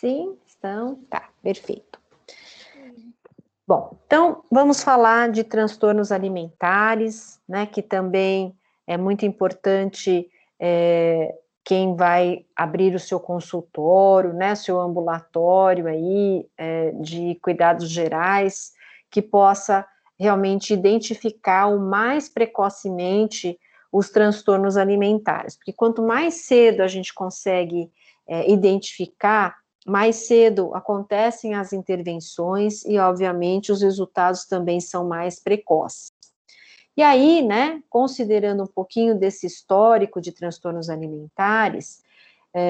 Sim, estão, tá, perfeito. Bom, então vamos falar de transtornos alimentares, né, que também é muito importante quem vai abrir o seu consultório, né, seu ambulatório aí de cuidados gerais, que possa realmente identificar o mais precocemente os transtornos alimentares, porque quanto mais cedo a gente consegue identificar, mais cedo acontecem as intervenções e, obviamente, os resultados também são mais precoces. E aí, né, considerando um pouquinho desse histórico de transtornos alimentares,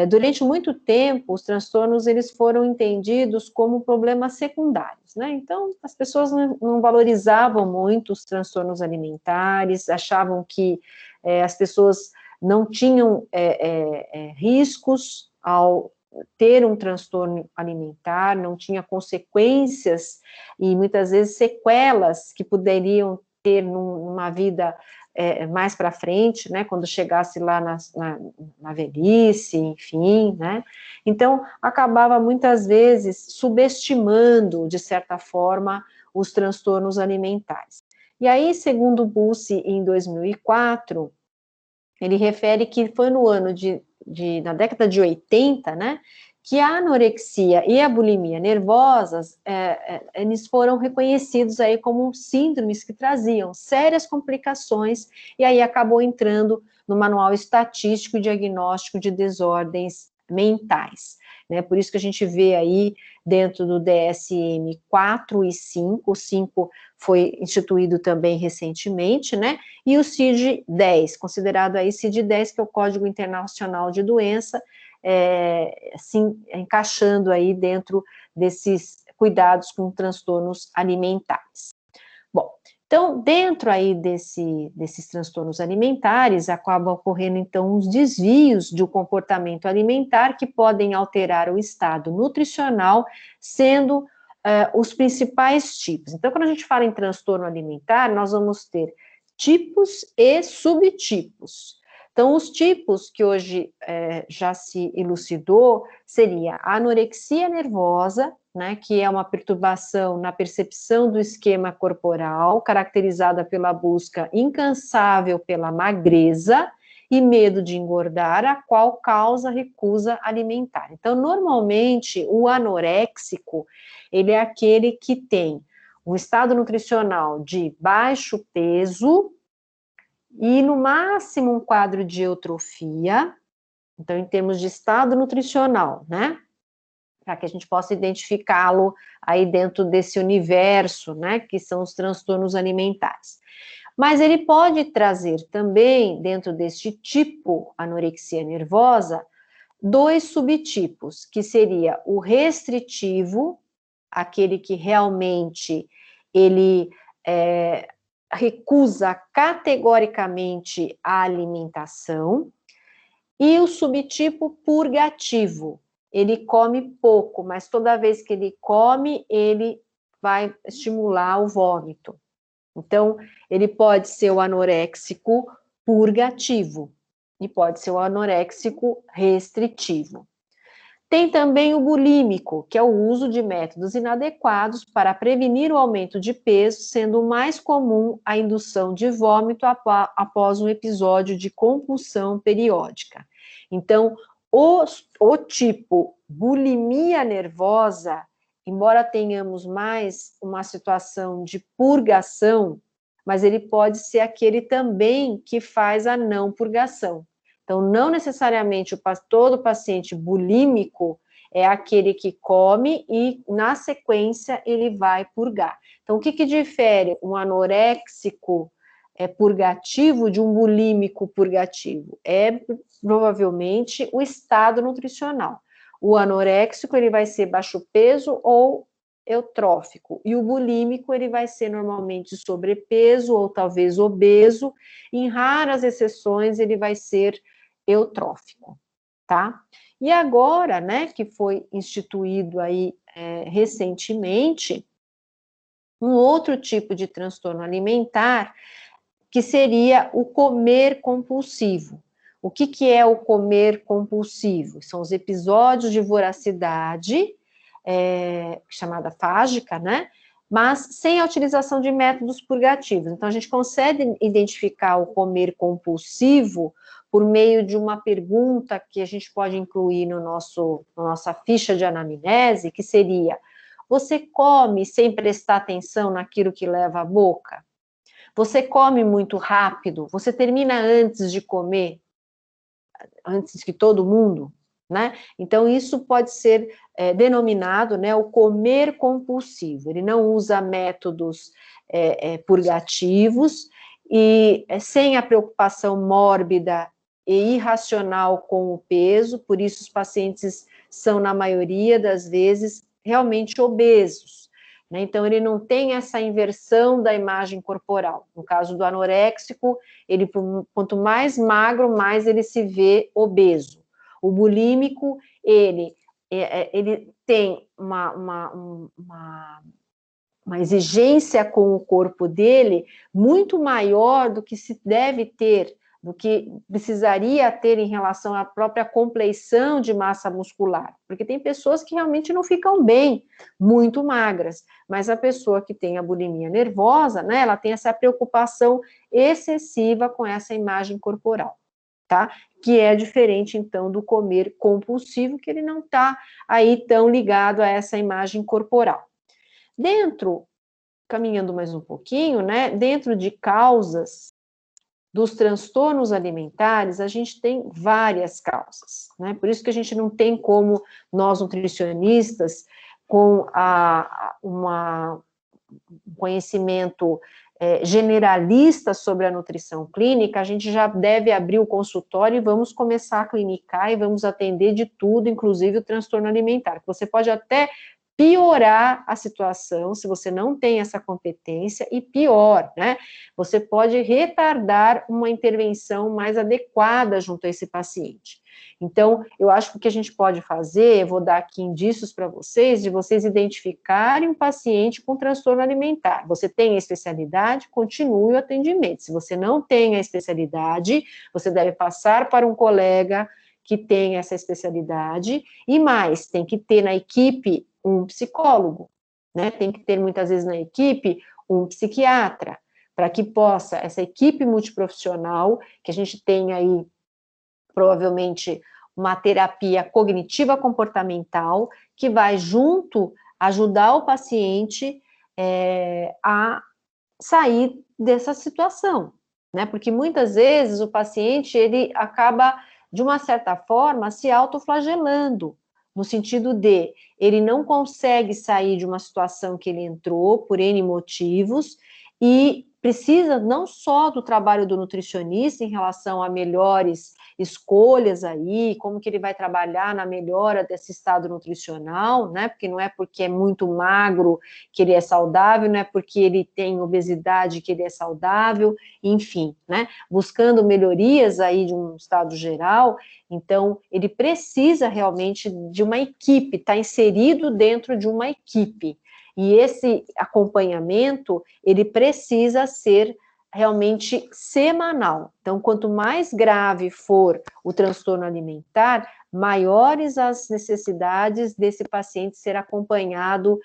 durante muito tempo, os transtornos eles foram entendidos como problemas secundários, né? Então, as pessoas não valorizavam muito os transtornos alimentares, achavam que as pessoas não tinham riscos ao ter um transtorno alimentar, não tinha consequências e muitas vezes sequelas que poderiam ter numa vida mais para frente, né, quando chegasse lá na velhice, enfim, né, então acabava muitas vezes subestimando, de certa forma, os transtornos alimentares. E aí, segundo Busse, em 2004, ele refere que foi no ano na década de 80, né, que a anorexia e a bulimia nervosas, eles foram reconhecidos aí como síndromes que traziam sérias complicações, e aí acabou entrando no Manual Estatístico e Diagnóstico de Desordens Mentais, né, por isso que a gente vê aí dentro do DSM-4 e 5, o 5 foi instituído também recentemente, né, e o CID-10, considerado aí CID-10, que é o Código Internacional de Doença, assim, encaixando aí dentro desses cuidados com transtornos alimentares. Bom, então, dentro aí desses transtornos alimentares, acabam ocorrendo, então, os desvios do comportamento alimentar que podem alterar o estado nutricional, sendo os principais tipos. Então, quando a gente fala em transtorno alimentar, nós vamos ter tipos e subtipos. Então, os tipos que hoje já se elucidou seria a anorexia nervosa, né, que é uma perturbação na percepção do esquema corporal, caracterizada pela busca incansável pela magreza e medo de engordar, a qual causa recusa alimentar. Então, normalmente, o anoréxico, ele é aquele que tem um estado nutricional de baixo peso e, no máximo, um quadro de eutrofia. Então, em termos de estado nutricional, né? Para que a gente possa identificá-lo aí dentro desse universo, né, que são os transtornos alimentares. Mas ele pode trazer também, dentro deste tipo anorexia nervosa, dois subtipos, que seria o restritivo, aquele que realmente ele recusa categoricamente a alimentação, e o subtipo purgativo, ele come pouco, mas toda vez que ele come, ele vai estimular o vômito. Então, ele pode ser o anoréxico purgativo e pode ser o anoréxico restritivo. Tem também o bulímico, que é o uso de métodos inadequados para prevenir o aumento de peso, sendo mais comum a indução de vômito após um episódio de compulsão periódica. Então, o tipo bulimia nervosa, embora tenhamos mais uma situação de purgação, mas ele pode ser aquele também que faz a não purgação. Então, não necessariamente todo paciente bulímico é aquele que come e, na sequência, ele vai purgar. Então, o que difere um anoréxico purgativo de um bulímico purgativo? É, provavelmente, o estado nutricional. O anoréxico, ele vai ser baixo peso ou eutrófico, e o bulímico, ele vai ser normalmente sobrepeso ou talvez obeso, em raras exceções, ele vai ser eutrófico, tá? E agora, né, que foi instituído aí recentemente, um outro tipo de transtorno alimentar, que seria o comer compulsivo. O que é o comer compulsivo? São os episódios de voracidade, chamada fágica, né? Mas sem a utilização de métodos purgativos. Então, a gente consegue identificar o comer compulsivo por meio de uma pergunta que a gente pode incluir na nossa ficha de anamnese, que seria: você come sem prestar atenção naquilo que leva à boca? Você come muito rápido? Você termina antes de comer? Antes que todo mundo? Né? Então, isso pode ser denominado, né, o comer compulsivo. Ele não usa métodos purgativos e sem a preocupação mórbida e irracional com o peso, por isso os pacientes são, na maioria das vezes, realmente obesos. Né? Então, ele não tem essa inversão da imagem corporal. No caso do anoréxico, ele, quanto mais magro, mais ele se vê obeso. O bulímico, ele tem uma exigência com o corpo dele muito maior do que se deve ter, do que precisaria ter em relação à própria compleição de massa muscular, porque tem pessoas que realmente não ficam bem, muito magras, mas a pessoa que tem a bulimia nervosa, né, ela tem essa preocupação excessiva com essa imagem corporal, tá? Que é diferente, então, do comer compulsivo, que ele não está aí tão ligado a essa imagem corporal. Caminhando mais um pouquinho, né, dentro de causas dos transtornos alimentares, a gente tem várias causas, né, por isso que a gente não tem como nós nutricionistas, com um conhecimento generalista sobre a nutrição clínica, a gente já deve abrir o consultório e vamos começar a clinicar e vamos atender de tudo, inclusive o transtorno alimentar. Você pode até piorar a situação se você não tem essa competência, e pior, né? Você pode retardar uma intervenção mais adequada junto a esse paciente. Então, eu acho que o que a gente pode fazer, eu vou dar aqui indícios para vocês, de vocês identificarem um paciente com transtorno alimentar. Você tem a especialidade, continue o atendimento. Se você não tem a especialidade, você deve passar para um colega que tem essa especialidade, e mais, tem que ter na equipe um psicólogo, né? Tem que ter muitas vezes na equipe um psiquiatra, para que possa, essa equipe multiprofissional, que a gente tem aí provavelmente uma terapia cognitiva comportamental, que vai junto ajudar o paciente a sair dessa situação, né? Porque muitas vezes o paciente, ele acaba, de uma certa forma, se autoflagelando, no sentido de, ele não consegue sair de uma situação que ele entrou, por N motivos, e precisa não só do trabalho do nutricionista em relação a melhores escolhas aí, como que ele vai trabalhar na melhora desse estado nutricional, né, porque não é porque é muito magro que ele é saudável, não é porque ele tem obesidade que ele é saudável, enfim, né, buscando melhorias aí de um estado geral. Então, ele precisa realmente de uma equipe, está inserido dentro de uma equipe, e esse acompanhamento, ele precisa ser realmente semanal. Então, quanto mais grave for o transtorno alimentar, maiores as necessidades desse paciente ser acompanhado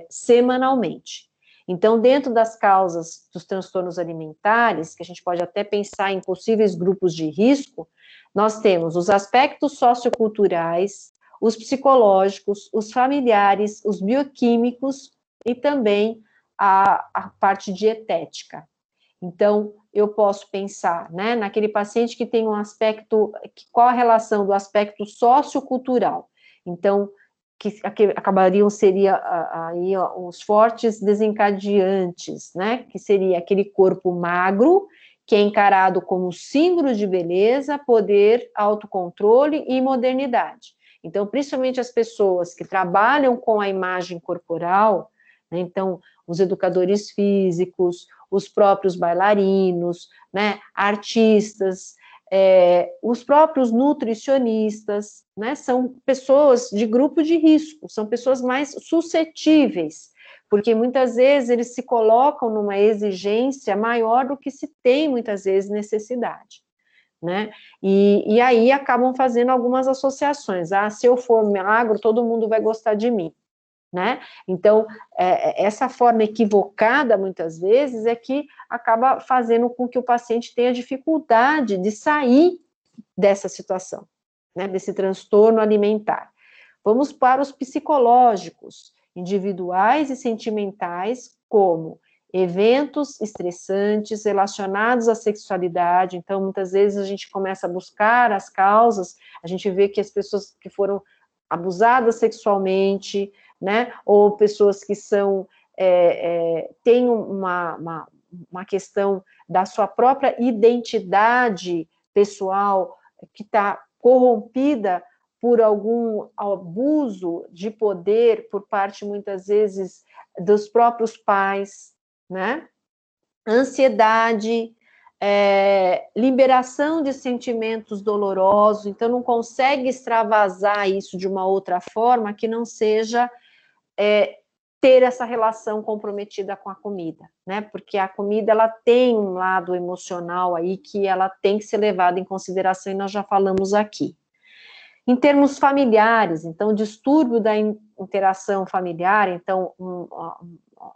semanalmente. Então, dentro das causas dos transtornos alimentares, que a gente pode até pensar em possíveis grupos de risco, nós temos os aspectos socioculturais, os psicológicos, os familiares, os bioquímicos e também a parte dietética. Então, eu posso pensar, né, naquele paciente que tem um aspecto, qual a relação do aspecto sociocultural? Então, que acabariam, seria aí os fortes desencadeantes, né, que seria aquele corpo magro, que é encarado como símbolo de beleza, poder, autocontrole e modernidade. Então, principalmente as pessoas que trabalham com a imagem corporal, né, então, os educadores físicos, os próprios bailarinos, né, artistas, os próprios nutricionistas, né, são pessoas de grupo de risco, são pessoas mais suscetíveis, porque muitas vezes eles se colocam numa exigência maior do que se tem, muitas vezes, necessidade. né? E aí acabam fazendo algumas associações. Ah, se eu for magro, todo mundo vai gostar de mim, né? Então, essa forma equivocada, muitas vezes, é que acaba fazendo com que o paciente tenha dificuldade de sair dessa situação, né? Desse transtorno alimentar. Vamos para os psicológicos, individuais e sentimentais, como eventos estressantes relacionados à sexualidade. Então, muitas vezes a gente começa a buscar as causas, a gente vê que as pessoas que foram abusadas sexualmente, né, ou pessoas que têm uma questão da sua própria identidade pessoal que está corrompida por algum abuso de poder por parte, muitas vezes, dos próprios pais, né? Ansiedade, liberação de sentimentos dolorosos, então não consegue extravasar isso de uma outra forma que não seja ter essa relação comprometida com a comida, né? Porque a comida, ela tem um lado emocional aí que ela tem que ser levada em consideração e nós já falamos aqui. Em termos familiares, então, distúrbio da interação familiar, então,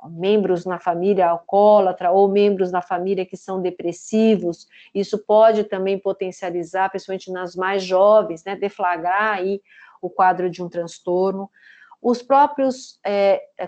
membros na família alcoólatra ou membros na família que são depressivos, isso pode também potencializar, principalmente nas mais jovens, né, deflagrar aí o quadro de um transtorno. Os próprios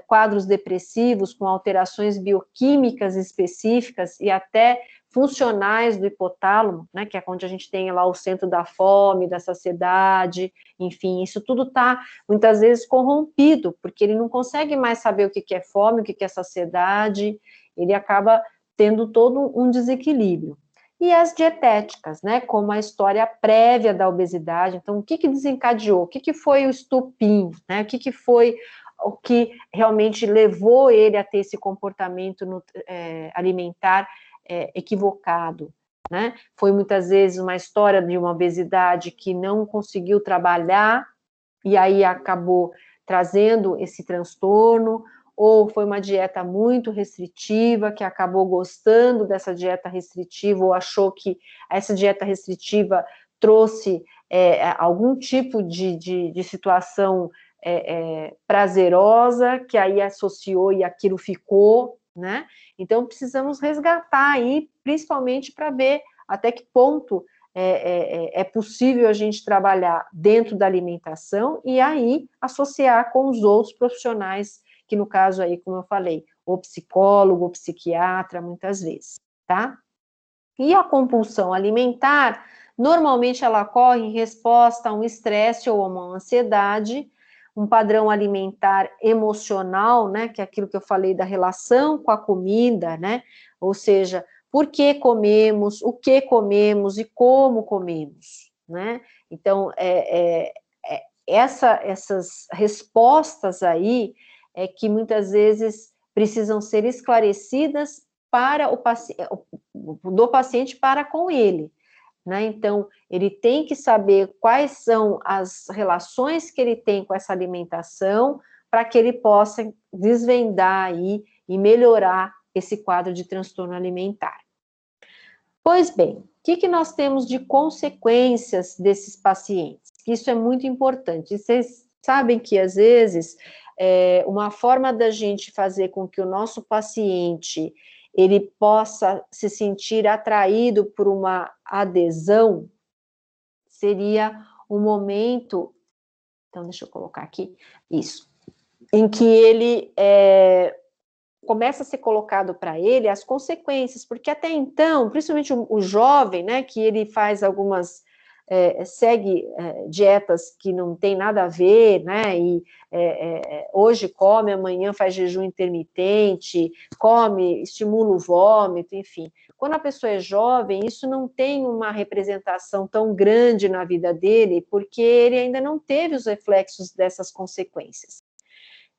quadros depressivos com alterações bioquímicas específicas e até funcionais do hipotálamo, né, que é onde a gente tem lá o centro da fome, da saciedade, enfim, isso tudo está, muitas vezes, corrompido, porque ele não consegue mais saber o que é fome, o que é saciedade, ele acaba tendo todo um desequilíbrio. E as dietéticas, né, como a história prévia da obesidade, então, o que desencadeou, o que foi o estopim, né, o que foi o que realmente levou ele a ter esse comportamento alimentar equivocado, né? Foi muitas vezes uma história de uma obesidade que não conseguiu trabalhar e aí acabou trazendo esse transtorno, ou foi uma dieta muito restritiva que acabou gostando dessa dieta restritiva ou achou que essa dieta restritiva trouxe algum tipo de situação prazerosa que aí associou e aquilo ficou, né? Então, precisamos resgatar aí, principalmente para ver até que ponto é possível a gente trabalhar dentro da alimentação e aí associar com os outros profissionais, que no caso aí, como eu falei, o psicólogo, o psiquiatra, muitas vezes, tá? E a compulsão alimentar, normalmente ela ocorre em resposta a um estresse ou a uma ansiedade, um padrão alimentar emocional, né, que é aquilo que eu falei da relação com a comida, né, ou seja, por que comemos, o que comemos e como comemos, né, então, essas respostas aí é que muitas vezes precisam ser esclarecidas para do paciente para com ele, né? Então, ele tem que saber quais são as relações que ele tem com essa alimentação para que ele possa desvendar aí e melhorar esse quadro de transtorno alimentar. Pois bem, o que nós temos de consequências desses pacientes? Isso é muito importante. Vocês sabem que, às vezes, uma forma da gente fazer com que o nosso paciente ele possa se sentir atraído por uma adesão seria um momento, então deixa eu colocar aqui, isso, em que ele começa a ser colocado para ele as consequências, porque até então, principalmente o jovem, né, que ele faz algumas, segue dietas que não tem nada a ver, né, e hoje come, amanhã faz jejum intermitente, come, estimula o vômito, enfim. Quando a pessoa é jovem, isso não tem uma representação tão grande na vida dele, porque ele ainda não teve os reflexos dessas consequências.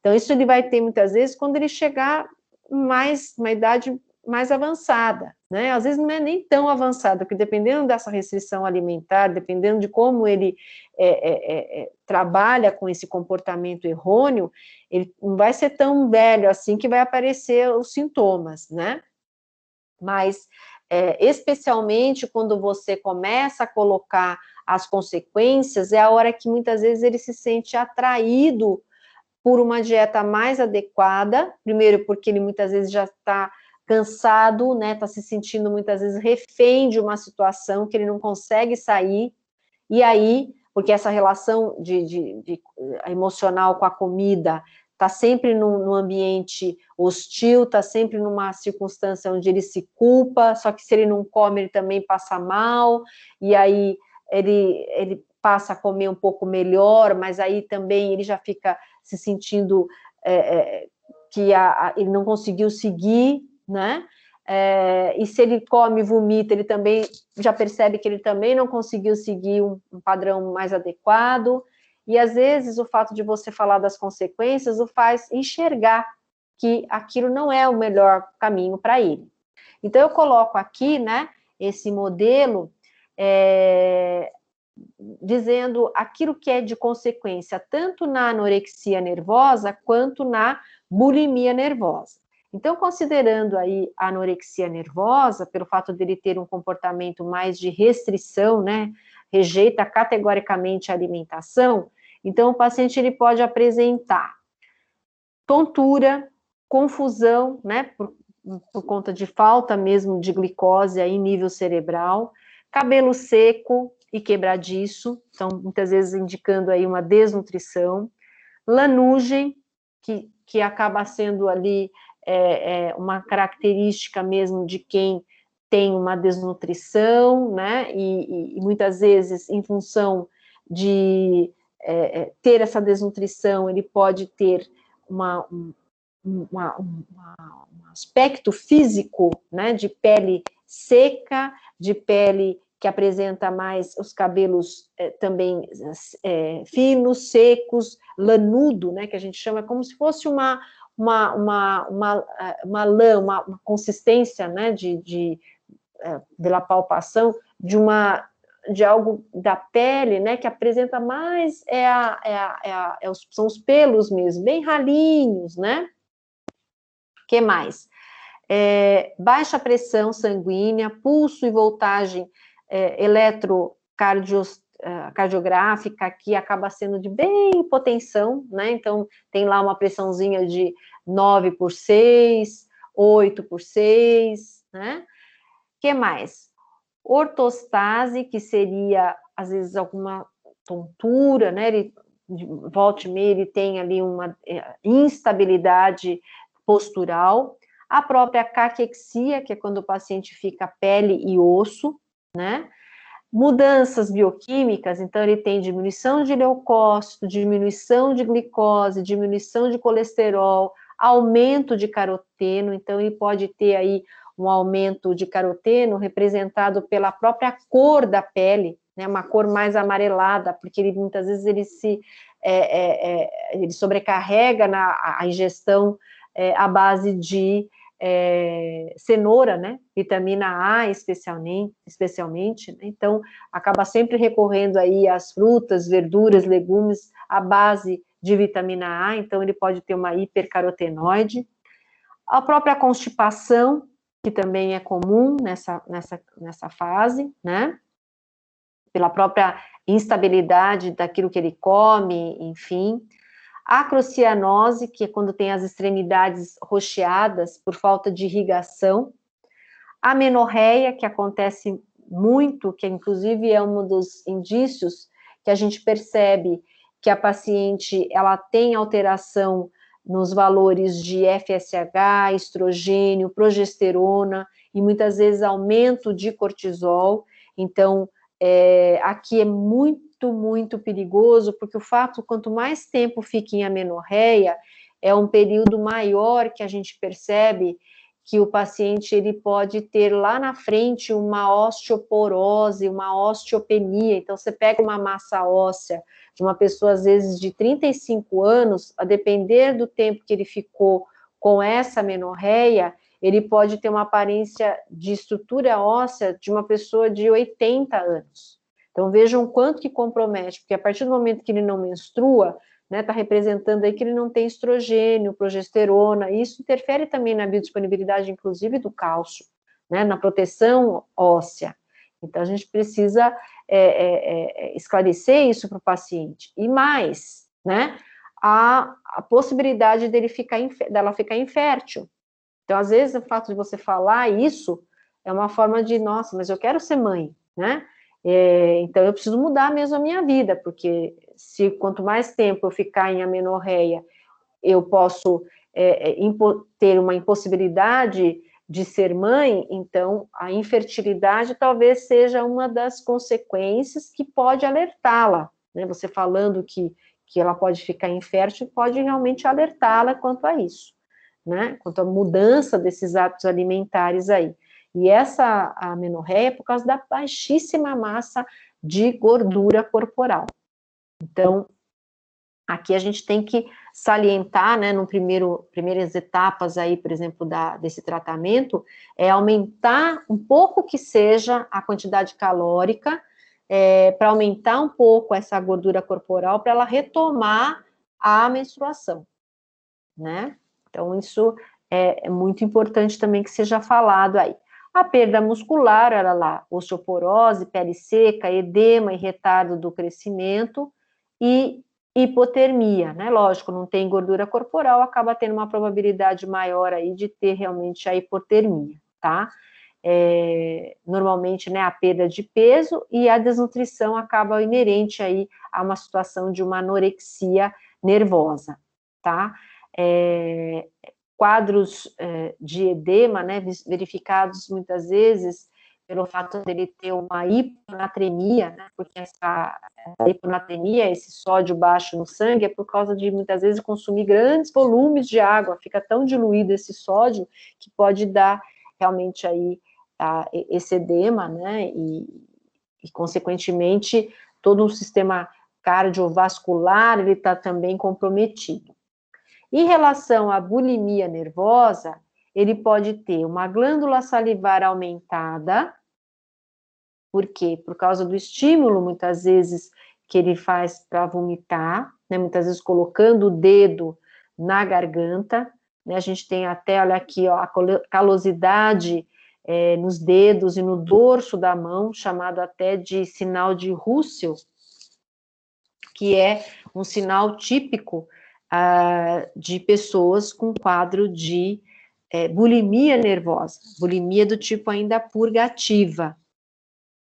Então, isso ele vai ter muitas vezes quando ele chegar uma idade mais avançada, né? Às vezes não é nem tão avançada, porque dependendo dessa restrição alimentar, dependendo de como ele trabalha com esse comportamento errôneo, ele não vai ser tão velho assim que vai aparecer os sintomas, né? Mas especialmente quando você começa a colocar as consequências, é a hora que muitas vezes ele se sente atraído por uma dieta mais adequada, primeiro porque ele muitas vezes já está cansado, né, está se sentindo muitas vezes refém de uma situação que ele não consegue sair, e aí, porque essa relação emocional com a comida está sempre num ambiente hostil, está sempre numa circunstância onde ele se culpa, só que se ele não come, ele também passa mal, e aí ele passa a comer um pouco melhor, mas aí também ele já fica se sentindo que ele não conseguiu seguir, né? E se ele come e vomita, ele também já percebe que ele também não conseguiu seguir um padrão mais adequado, e às vezes o fato de você falar das consequências o faz enxergar que aquilo não é o melhor caminho para ele. Então eu coloco aqui, né, esse modelo dizendo aquilo que é de consequência tanto na anorexia nervosa quanto na bulimia nervosa. Então, considerando aí a anorexia nervosa, pelo fato dele ter um comportamento mais de restrição, né, rejeita categoricamente a alimentação, então o paciente ele pode apresentar tontura, confusão, né, por conta de falta mesmo de glicose aí em nível cerebral, cabelo seco e quebradiço, então muitas vezes indicando aí uma desnutrição, lanugem, que acaba sendo ali uma característica mesmo de quem tem uma desnutrição, né, e muitas vezes em função de ter essa desnutrição, ele pode ter um aspecto físico, né, de pele seca, de pele que apresenta mais os cabelos também finos, secos, lanudo, né, que a gente chama como se fosse uma lã, uma consistência, né, pela palpação, de algo da pele, né, que apresenta mais são os pelos mesmo, bem ralinhos, né? Que mais? Baixa pressão sanguínea, pulso e voltagem eletrocardiográfica, que acaba sendo de bem hipotensão, né? Então, tem lá uma pressãozinha de 9/6, 8/6, né? Que mais? Ortostase, que seria, às vezes, alguma tontura, né? Ele, de volta e meia, ele tem ali uma instabilidade postural. A própria caquexia, que é quando o paciente fica pele e osso, né? Mudanças bioquímicas, então ele tem diminuição de leucócito, diminuição de glicose, diminuição de colesterol, aumento de caroteno, então ele pode ter aí um aumento de caroteno representado pela própria cor da pele, né, uma cor mais amarelada, porque ele muitas vezes ele sobrecarrega a ingestão à base de cenoura, né, vitamina A especialmente, né? Então acaba sempre recorrendo aí às frutas, verduras, legumes à base de vitamina A, então ele pode ter uma hipercarotenoide. A própria constipação, que também é comum nessa fase, né, pela própria instabilidade daquilo que ele come, enfim. Acrocianose, que é quando tem as extremidades roxeadas por falta de irrigação. Amenorreia, que acontece muito, que inclusive é um dos indícios que a gente percebe que a paciente ela tem alteração nos valores de FSH, estrogênio, progesterona e muitas vezes aumento de cortisol. Então, aqui é muito perigoso, porque o fato, quanto mais tempo fica em amenorreia, é um período maior que a gente percebe que o paciente ele pode ter lá na frente uma osteoporose, uma osteopenia. Então, você pega uma massa óssea de uma pessoa, às vezes, de 35 anos, a depender do tempo que ele ficou com essa amenorreia, ele pode ter uma aparência de estrutura óssea de uma pessoa de 80 anos. Então, vejam quanto que compromete, porque a partir do momento que ele não menstrua, né, está representando aí que ele não tem estrogênio, progesterona, e isso interfere também na biodisponibilidade, inclusive, do cálcio, né, na proteção óssea. Então, a gente precisa esclarecer isso para o paciente. E mais, né, a possibilidade dela ficar infértil. Então, às vezes, o fato de você falar isso é uma forma de, nossa, mas eu quero ser mãe, né? Então, eu preciso mudar mesmo a minha vida, porque quanto mais tempo eu ficar em amenorreia, eu posso ter uma impossibilidade de ser mãe, então a infertilidade talvez seja uma das consequências que pode alertá-la, né? Você falando que ela pode ficar infértil, pode realmente alertá-la quanto a isso, né? Quanto à mudança desses hábitos alimentares aí. E essa amenorreia é por causa da baixíssima massa de gordura corporal. Então, aqui a gente tem que salientar, né, primeiras etapas aí, por exemplo, desse tratamento, é aumentar um pouco que seja a quantidade calórica, para aumentar um pouco essa gordura corporal, para ela retomar a menstruação, né? Então, isso é muito importante também que seja falado aí. A perda muscular, olha lá, osteoporose, pele seca, edema e retardo do crescimento, e hipotermia, né? Lógico, não tem gordura corporal, acaba tendo uma probabilidade maior aí de ter realmente a hipotermia, tá? Normalmente, né, a perda de peso e a desnutrição acaba inerente aí a uma situação de uma anorexia nervosa, tá? Quadros de edema, né, verificados muitas vezes pelo fato dele ter uma hiponatremia, né, porque essa hiponatremia, esse sódio baixo no sangue, é por causa de, muitas vezes, consumir grandes volumes de água, fica tão diluído esse sódio, que pode dar realmente aí esse edema, né, e consequentemente, todo o sistema cardiovascular, ele está também comprometido. Em relação à bulimia nervosa, ele pode ter uma glândula salivar aumentada. Por quê? Por causa do estímulo, muitas vezes, que ele faz para vomitar, né? Muitas vezes colocando o dedo na garganta, né? A gente tem até, olha aqui, ó, a calosidade nos dedos e no dorso da mão, chamado até de sinal de Russell, que é um sinal típico de pessoas com quadro de bulimia nervosa, bulimia do tipo ainda purgativa.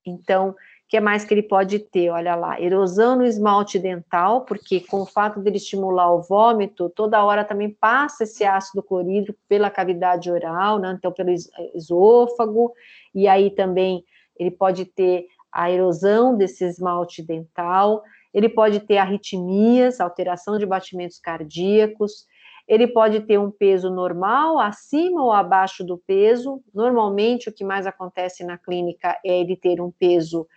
Então, o que mais que ele pode ter? Olha lá, erosão no esmalte dental, porque com o fato dele estimular o vômito, toda hora também passa esse ácido clorídrico pela cavidade oral, né? Então pelo esôfago, e aí também ele pode ter a erosão desse esmalte dental, ele pode ter arritmias, alteração de batimentos cardíacos, ele pode ter um peso normal, acima ou abaixo do peso. Normalmente, o que mais acontece na clínica é ele ter um peso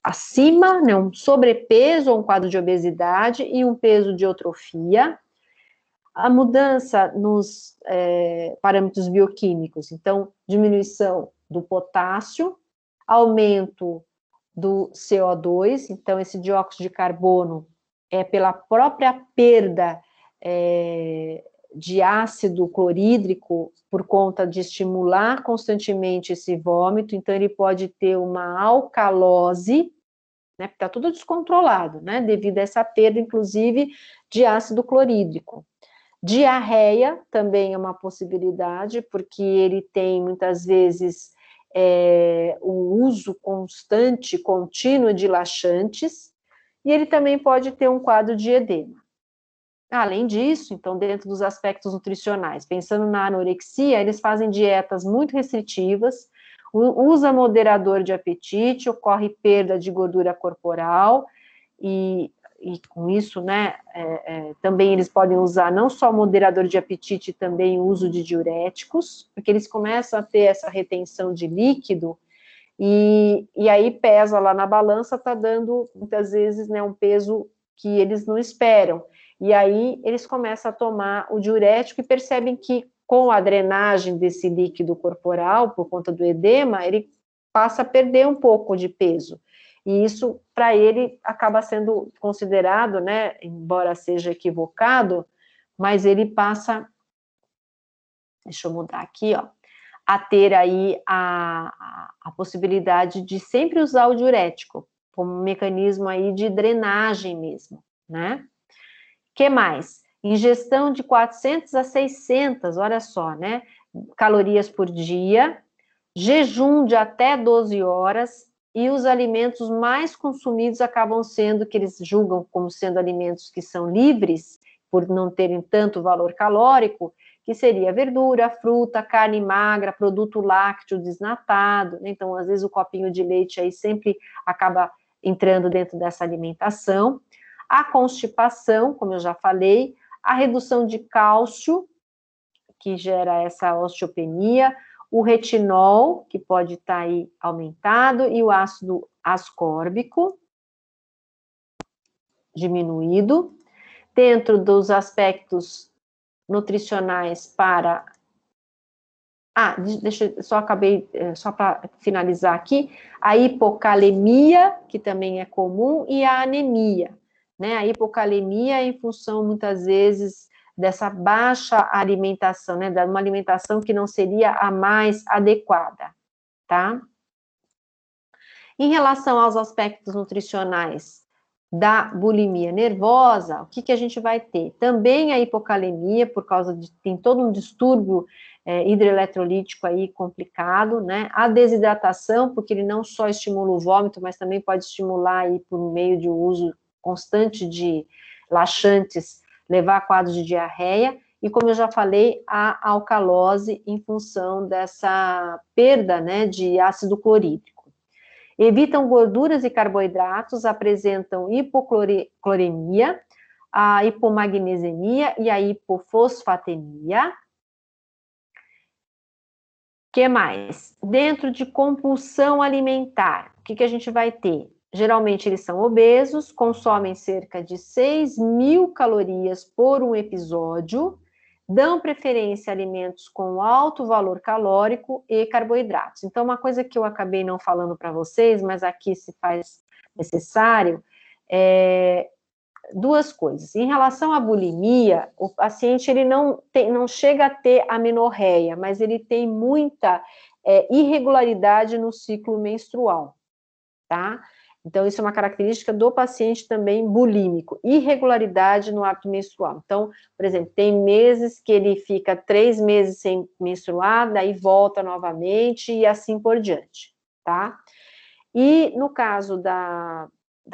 acima, né, um sobrepeso ou um quadro de obesidade e um peso de eutrofia. A mudança nos parâmetros bioquímicos, então, diminuição do potássio, aumento do CO2, então, esse dióxido de carbono é pela própria perda de ácido clorídrico por conta de estimular constantemente esse vômito, então ele pode ter uma alcalose, né, porque está tudo descontrolado, né, devido a essa perda, inclusive, de ácido clorídrico. Diarreia também é uma possibilidade, porque ele tem, muitas vezes, o uso constante, contínuo de laxantes, e ele também pode ter um quadro de edema. Além disso, então, dentro dos aspectos nutricionais, pensando na anorexia, eles fazem dietas muito restritivas, usa moderador de apetite, ocorre perda de gordura corporal, e com isso, né, também eles podem usar não só moderador de apetite, também o uso de diuréticos, porque eles começam a ter essa retenção de líquido, e aí pesa lá na balança, está dando, muitas vezes, né, um peso que eles não esperam. E aí eles começam a tomar o diurético e percebem que com a drenagem desse líquido corporal, por conta do edema, ele passa a perder um pouco de peso. E isso, para ele, acaba sendo considerado, né, embora seja equivocado, mas ele passa... Deixa eu mudar aqui, ó. a ter aí a possibilidade de sempre usar o diurético, como um mecanismo aí de drenagem mesmo, né? Que mais? Ingestão de 400 a 600, olha só, né? Calorias por dia, jejum de até 12 horas, e os alimentos mais consumidos acabam sendo, que eles julgam como sendo alimentos que são livres, por não terem tanto valor calórico, que seria verdura, fruta, carne magra, produto lácteo desnatado, né? Então, às vezes, o copinho de leite aí sempre acaba entrando dentro dessa alimentação. A constipação, como eu já falei, a redução de cálcio, que gera essa osteopenia, o retinol, que pode estar aí aumentado, e o ácido ascórbico diminuído. Dentro dos aspectos nutricionais para... só para finalizar aqui, a hipocalemia, que também é comum, e a anemia, né? A hipocalemia é em função, muitas vezes, dessa baixa alimentação, né? De uma alimentação que não seria a mais adequada, tá? Em relação aos aspectos nutricionais da bulimia nervosa, o que a gente vai ter? Também a hipocalemia, por causa de, tem todo um distúrbio hidroeletrolítico aí complicado, né? A desidratação, porque ele não só estimula o vômito, mas também pode estimular aí por meio de uso constante de laxantes, levar a quadros de diarreia, e como eu já falei, a alcalose em função dessa perda, né, de ácido clorídrico. Evitam gorduras e carboidratos, apresentam hipocloremia, a hipomagnesemia e a hipofosfatemia. Que mais? Dentro de compulsão alimentar, o que a gente vai ter? Geralmente eles são obesos, consomem cerca de 6.000 calorias por um episódio, dão preferência a alimentos com alto valor calórico e carboidratos. Então, uma coisa que eu acabei não falando para vocês, mas aqui se faz necessário, duas coisas. Em relação à bulimia, o paciente ele não chega a ter amenorreia, mas ele tem muita irregularidade no ciclo menstrual, tá? Então, isso é uma característica do paciente também bulímico, irregularidade no hábito menstrual. Então, por exemplo, tem meses que ele fica 3 meses sem menstruar, daí volta novamente e assim por diante, tá? E no caso da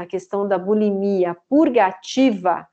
questão da bulimia purgativa,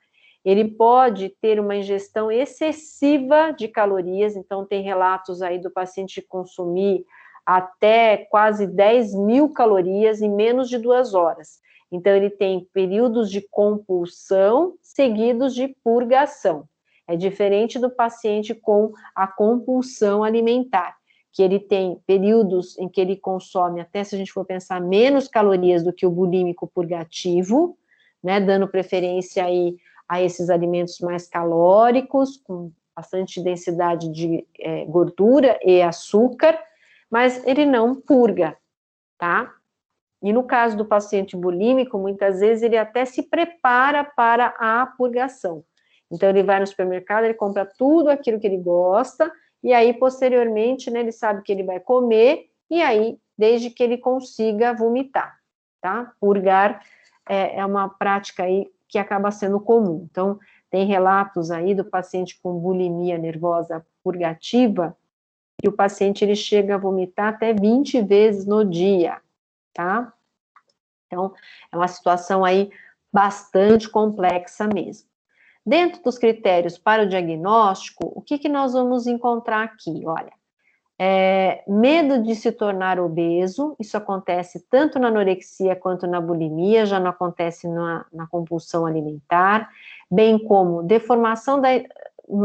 ele pode ter uma ingestão excessiva de calorias, então tem relatos aí do paciente consumir até quase 10.000 calorias em menos de 2 horas. Então, ele tem períodos de compulsão seguidos de purgação. É diferente do paciente com a compulsão alimentar, que ele tem períodos em que ele consome, até se a gente for pensar, menos calorias do que o bulímico purgativo, né, dando preferência aí a esses alimentos mais calóricos, com bastante densidade de gordura e açúcar, mas ele não purga, tá? E no caso do paciente bulímico, muitas vezes ele até se prepara para a purgação. Então, ele vai no supermercado, ele compra tudo aquilo que ele gosta, e aí, posteriormente, né, ele sabe que ele vai comer, e aí, desde que ele consiga vomitar, tá? Purgar é uma prática aí que acaba sendo comum. Então, tem relatos aí do paciente com bulimia nervosa purgativa, que o paciente ele chega a vomitar até 20 vezes no dia, tá? Então, é uma situação aí bastante complexa mesmo. Dentro dos critérios para o diagnóstico, o que nós vamos encontrar aqui? Olha, medo de se tornar obeso, isso acontece tanto na anorexia quanto na bulimia, já não acontece na compulsão alimentar, bem como deformação da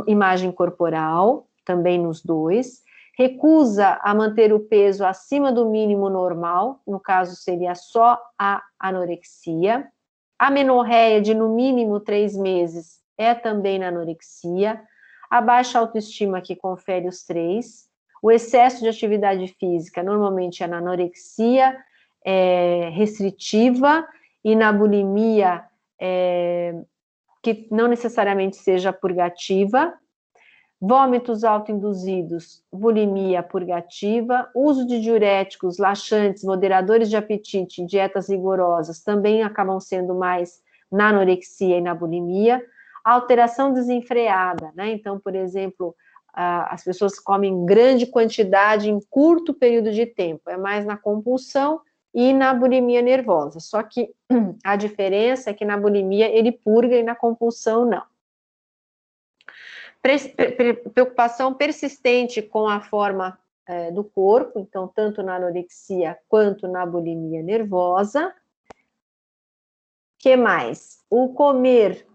imagem corporal, também nos dois, recusa a manter o peso acima do mínimo normal, no caso seria só a anorexia, amenorreia de no mínimo 3 meses é também na anorexia, a baixa autoestima que confere os 3, o excesso de atividade física normalmente é na anorexia restritiva e na bulimia que não necessariamente seja purgativa, vômitos autoinduzidos, bulimia purgativa, uso de diuréticos, laxantes, moderadores de apetite, dietas rigorosas, também acabam sendo mais na anorexia e na bulimia, alteração desenfreada, né? Então, por exemplo, as pessoas comem grande quantidade em curto período de tempo, é mais na compulsão e na bulimia nervosa, só que a diferença é que na bulimia ele purga e na compulsão não. Preocupação persistente com a forma do corpo, então tanto na anorexia quanto na bulimia nervosa. Que mais? O comer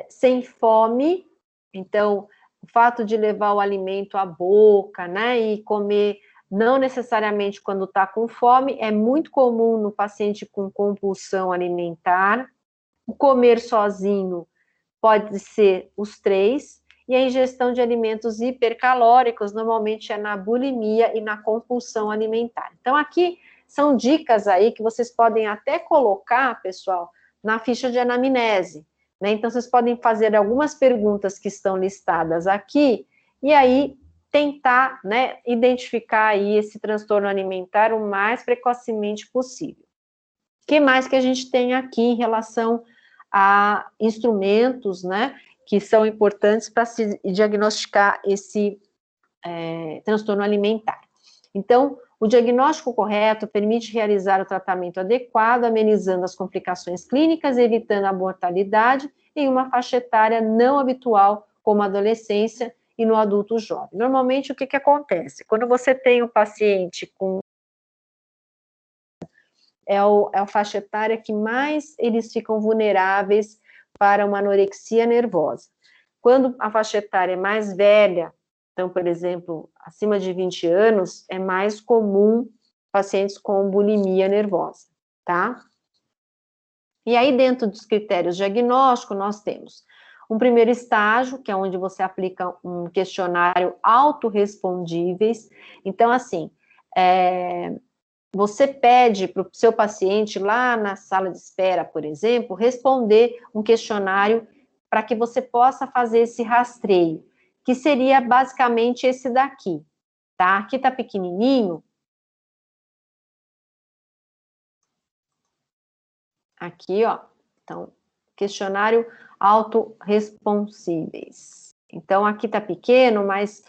sem fome, então o fato de levar o alimento à boca, né, e comer não necessariamente quando está com fome, é muito comum no paciente com compulsão alimentar. O comer sozinho pode ser os três, e a ingestão de alimentos hipercalóricos normalmente é na bulimia e na compulsão alimentar. Então, aqui são dicas aí que vocês podem até colocar, pessoal, na ficha de anamnese, né? Então, vocês podem fazer algumas perguntas que estão listadas aqui, e aí tentar, né, identificar aí esse transtorno alimentar o mais precocemente possível. O que mais que a gente tem aqui em relação a instrumentos, né, que são importantes para se diagnosticar esse transtorno alimentar? Então, o diagnóstico correto permite realizar o tratamento adequado, amenizando as complicações clínicas, evitando a mortalidade em uma faixa etária não habitual, como a adolescência e no adulto jovem. Normalmente, o que acontece? Quando você tem um paciente com é a faixa etária que mais eles ficam vulneráveis para uma anorexia nervosa. Quando a faixa etária é mais velha, então, por exemplo, acima de 20 anos, é mais comum pacientes com bulimia nervosa, tá? E aí, dentro dos critérios diagnósticos, nós temos um primeiro estágio, que é onde você aplica um questionário autorrespondíveis. Então, assim, você pede para o seu paciente, lá na sala de espera, por exemplo, responder um questionário para que você possa fazer esse rastreio, que seria basicamente esse daqui, tá? Aqui tá pequenininho. Aqui, ó. Então, questionário autorresponsíveis. Então, aqui tá pequeno, mas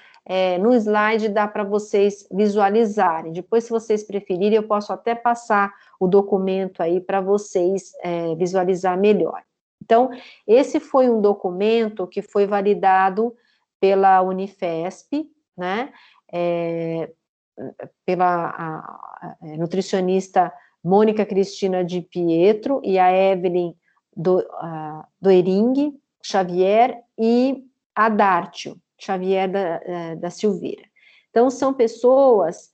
no slide dá para vocês visualizarem. Depois, se vocês preferirem, eu posso até passar o documento aí para vocês visualizar melhor. Então, esse foi um documento que foi validado pela Unifesp, né, pela nutricionista Mônica Cristina de Pietro e a Evelyn Doering Xavier e a Dártio Xavier da Silveira. Então, são pessoas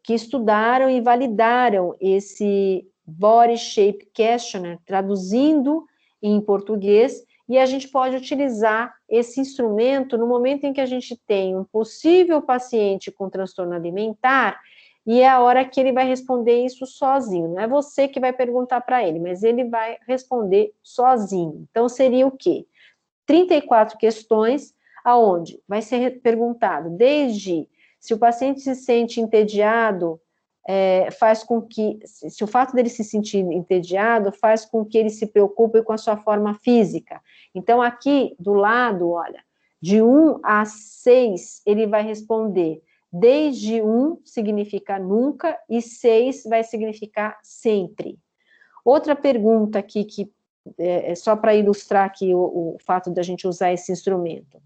que estudaram e validaram esse Body Shape Questionnaire, traduzindo em português, e a gente pode utilizar esse instrumento no momento em que a gente tem um possível paciente com transtorno alimentar, e é a hora que ele vai responder isso sozinho. Não é você que vai perguntar para ele, mas ele vai responder sozinho. Então, seria o quê? 34 questões, aonde vai ser perguntado desde se o paciente se sente entediado, faz com que, se o fato dele se sentir entediado, faz com que ele se preocupe com a sua forma física. Então, aqui do lado, olha, de 1 a 6, ele vai responder. Desde 1 significa nunca e 6 vai significar sempre. Outra pergunta aqui, que é só para ilustrar aqui o fato da gente usar esse instrumento.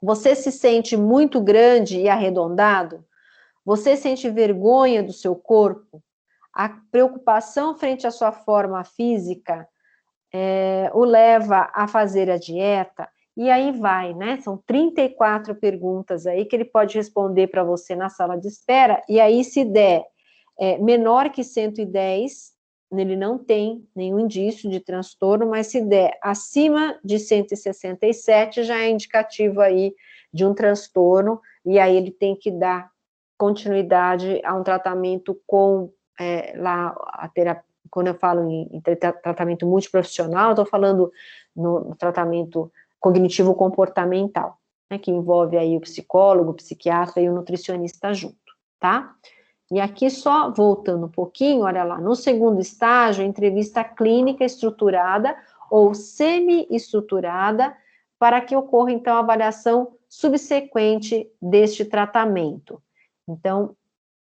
Você se sente muito grande e arredondado? Você sente vergonha do seu corpo? A preocupação frente à sua forma física o leva a fazer a dieta? E aí vai, né? São 34 perguntas aí que ele pode responder para você na sala de espera, e aí se der menor que 110, ele não tem nenhum indício de transtorno, mas se der acima de 167, já é indicativo aí de um transtorno, e aí ele tem que dar continuidade a um tratamento com lá a terapia. Quando eu falo em tratamento multiprofissional, estou falando no tratamento cognitivo-comportamental, né, que envolve aí o psicólogo, o psiquiatra e o nutricionista junto, tá? E aqui só voltando um pouquinho, olha lá, no segundo estágio, entrevista clínica estruturada ou semi-estruturada para que ocorra, então, a avaliação subsequente deste tratamento. Então,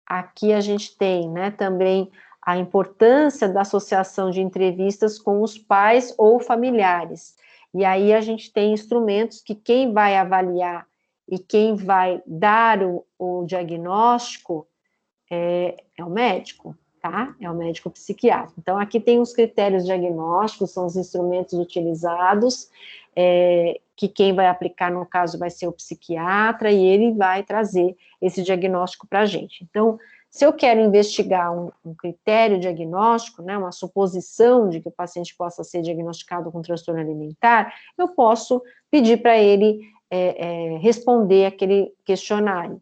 aqui a gente tem, né, também a importância da associação de entrevistas com os pais ou familiares. E aí a gente tem instrumentos que quem vai avaliar e quem vai dar o diagnóstico é o médico, tá? É o médico psiquiatra. Então, aqui tem os critérios diagnósticos, são os instrumentos utilizados, que quem vai aplicar, no caso, vai ser o psiquiatra, e ele vai trazer esse diagnóstico para a gente. Então, se eu quero investigar um critério diagnóstico, né, uma suposição de que o paciente possa ser diagnosticado com transtorno alimentar, eu posso pedir para ele responder aquele questionário.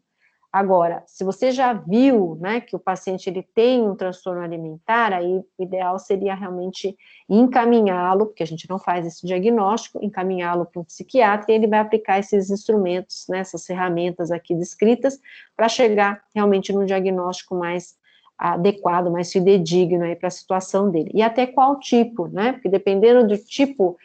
Agora, se você já viu, né, que o paciente ele tem um transtorno alimentar, aí o ideal seria realmente encaminhá-lo, porque a gente não faz esse diagnóstico, encaminhá-lo para um psiquiatra, e ele vai aplicar esses instrumentos, né, essas ferramentas aqui descritas, para chegar realmente no diagnóstico mais adequado, mais fidedigno aí para a situação dele. E até qual tipo, né, porque dependendo do tipo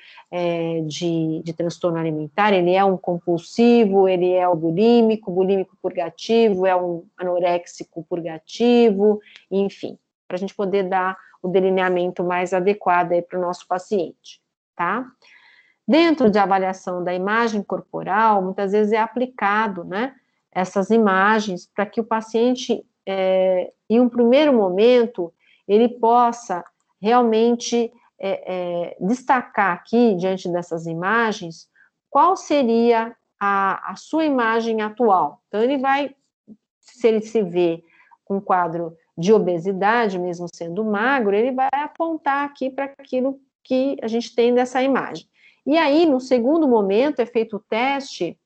de transtorno alimentar, ele é um compulsivo, ele é o bulímico purgativo, é um anoréxico purgativo, enfim, para a gente poder dar o delineamento mais adequado aí para o nosso paciente, tá? Dentro de avaliação da imagem corporal, muitas vezes é aplicado, né, essas imagens para que o paciente, em um primeiro momento, ele possa realmente destacar aqui, diante dessas imagens, qual seria a sua imagem atual. Então, ele vai, se ele se vê com um quadro de obesidade, mesmo sendo magro, ele vai apontar aqui para aquilo que a gente tem dessa imagem. E aí, no segundo momento, é feito o teste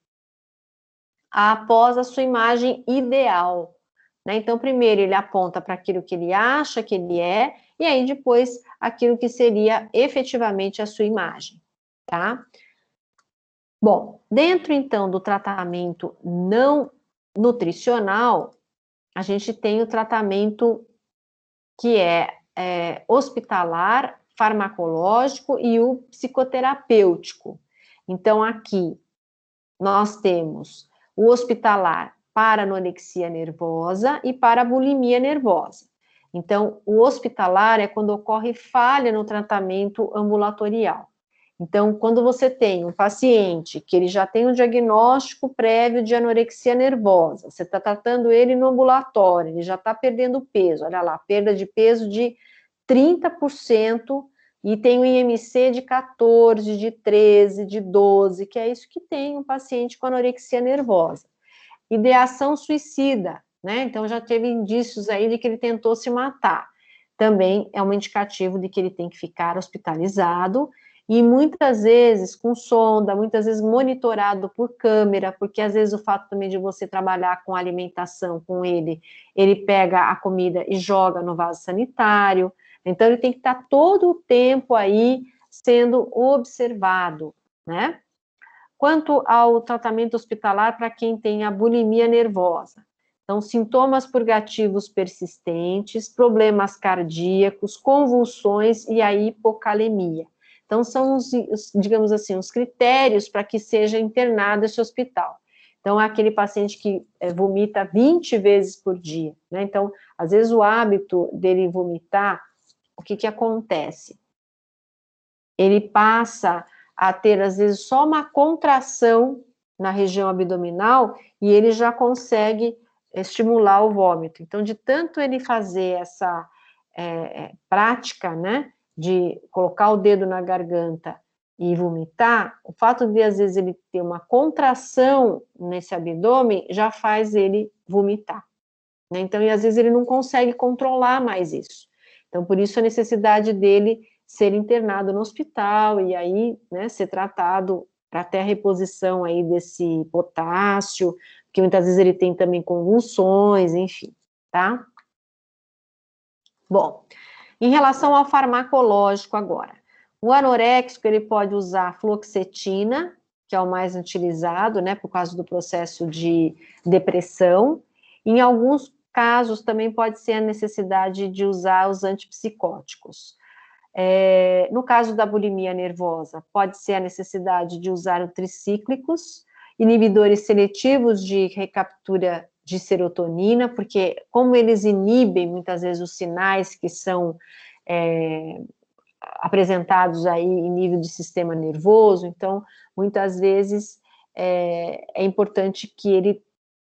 após a sua imagem ideal, né? Então, primeiro ele aponta para aquilo que ele acha que ele é, e aí depois aquilo que seria efetivamente a sua imagem, tá? Bom, dentro então do tratamento não nutricional, a gente tem o tratamento que é hospitalar, farmacológico e o psicoterapêutico. Então, aqui nós temos o hospitalar para anorexia nervosa e para bulimia nervosa. Então, o hospitalar é quando ocorre falha no tratamento ambulatorial. Então, quando você tem um paciente que ele já tem um diagnóstico prévio de anorexia nervosa, você está tratando ele no ambulatório, ele já está perdendo peso, olha lá, perda de peso de 30%, e tem um IMC de 14, de 13, de 12, que é isso que tem um paciente com anorexia nervosa. Ideação suicida, né? Então, já teve indícios aí de que ele tentou se matar. Também é um indicativo de que ele tem que ficar hospitalizado, e muitas vezes com sonda, muitas vezes monitorado por câmera, porque às vezes o fato também de você trabalhar com alimentação com ele pega a comida e joga no vaso sanitário, então ele tem que estar todo o tempo aí sendo observado, né? Quanto ao tratamento hospitalar para quem tem a bulimia nervosa, então sintomas purgativos persistentes, problemas cardíacos, convulsões e a hipocalemia. Então, são digamos assim, os critérios para que seja internado esse hospital. Então, é aquele paciente que vomita 20 vezes por dia, né? Então, às vezes o hábito dele vomitar, o que acontece? Ele passa a ter, às vezes, só uma contração na região abdominal e ele já consegue estimular o vômito. Então, de tanto ele fazer essa prática, né, de colocar o dedo na garganta e vomitar, o fato de, às vezes, ele ter uma contração nesse abdômen já faz ele vomitar, né? Então, e às vezes ele não consegue controlar mais isso. Então, por isso a necessidade dele ser internado no hospital e aí, né, ser tratado para ter a reposição aí desse potássio, porque muitas vezes ele tem também convulsões, enfim, tá? Bom, em relação ao farmacológico agora, o anoréxico, ele pode usar fluoxetina, que é o mais utilizado, né, por causa do processo de depressão. Em alguns casos, também pode ser a necessidade de usar os antipsicóticos. No caso da bulimia nervosa, pode ser a necessidade de usar os tricíclicos, inibidores seletivos de recaptura de serotonina, porque como eles inibem muitas vezes os sinais que são apresentados aí em nível de sistema nervoso, então muitas vezes é importante que ele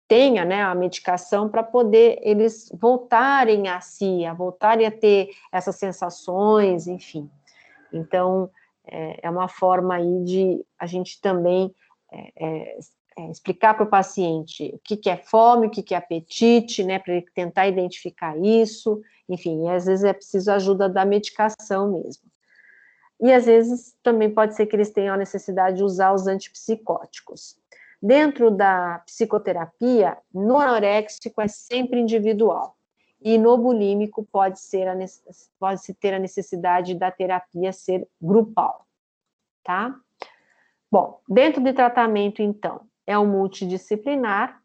tenha, né, a medicação para poder eles voltarem a si, voltarem a ter essas sensações, enfim. Então, é uma forma aí de a gente também explicar para o paciente o que é fome, o que é apetite, né, para ele tentar identificar isso, enfim, às vezes é preciso ajuda da medicação mesmo. E às vezes também pode ser que eles tenham a necessidade de usar os antipsicóticos. Dentro da psicoterapia, no anoréxico é sempre individual. E no bulímico pode-se ter a necessidade da terapia ser grupal, tá? Bom, dentro do tratamento, então, é um multidisciplinar,